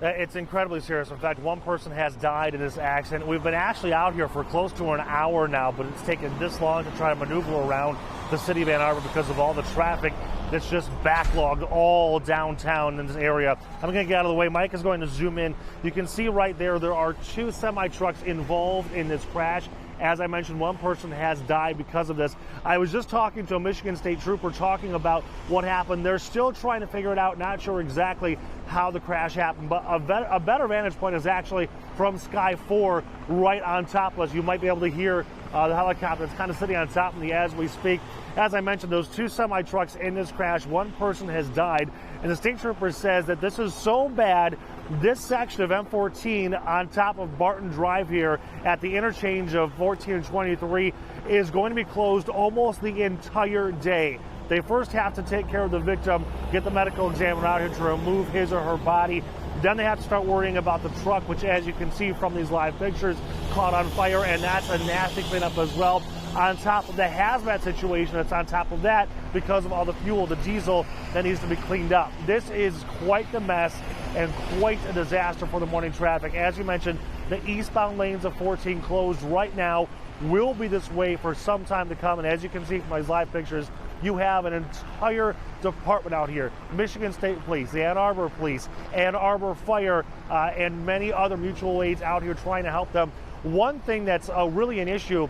It's incredibly serious. In fact, one person has died in this accident. We've been actually out here for close to an hour now, but it's taken this long to try to maneuver around the city of Ann Arbor because of all the traffic that's just backlogged all downtown in this area. I'm going to get out of the way. Mike is going to zoom in. You can see right there are two semi-trucks involved in this crash. As I mentioned, one person has died because of this. I was just talking to a Michigan State trooper talking about what happened. They're still trying to figure it out, not sure exactly how the crash happened, but a better vantage point is actually from Sky 4 right on top of us. You might be able to hear the helicopter. It's kind of sitting on top of me as we speak. As I mentioned, those two semi-trucks in this crash, one person has died, and the state trooper says that this is so bad, this section of M-14 on top of Barton Drive here at the interchange of 14 and 23 is going to be closed almost the entire day. They first have to take care of the victim, get the medical examiner out here to remove his or her body. Then they have to start worrying about the truck, which, as you can see from these live pictures, caught on fire, and that's a nasty cleanup as well. On top of the hazmat situation that's on top of that because of all the fuel, the diesel that needs to be cleaned up. This is quite the mess and quite a disaster for the morning traffic. As you mentioned, the eastbound lanes of 14 closed right now, will be this way for some time to come. And as you can see from these live pictures, you have an entire department out here. Michigan State Police, the Ann Arbor Police, Ann Arbor Fire, and many other mutual aids out here trying to help them. One thing that's really an issue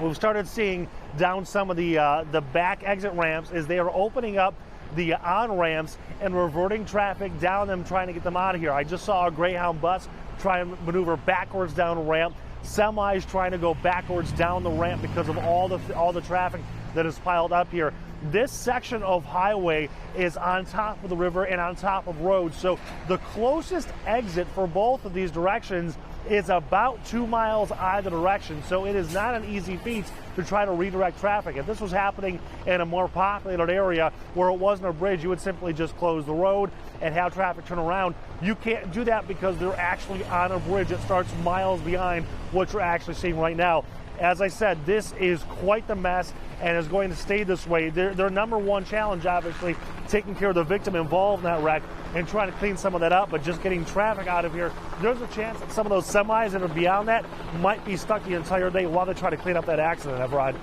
we've started seeing down some of the back exit ramps is they are opening up the on-ramps and reverting traffic down them, trying to get them out of here. I just saw a Greyhound bus try and maneuver backwards down a ramp. Semis trying to go backwards down the ramp because of all the traffic that is piled up here. This section of highway is on top of the river and on top of roads, so the closest exit for both of these directions is about 2 miles either direction, so it is not an easy feat to try to redirect traffic. If this was happening in a more populated area where it wasn't a bridge, you would simply just close the road and have traffic turn around. You can't do that because they're actually on a bridge that starts miles behind what you're actually seeing right now. As I said, this is quite the mess and is going to stay this way. Their number one challenge, obviously, taking care of the victim involved in that wreck and trying to clean some of that up, but just getting traffic out of here. There's a chance that some of those semis that are beyond that might be stuck the entire day while they try to clean up that accident, Evrod.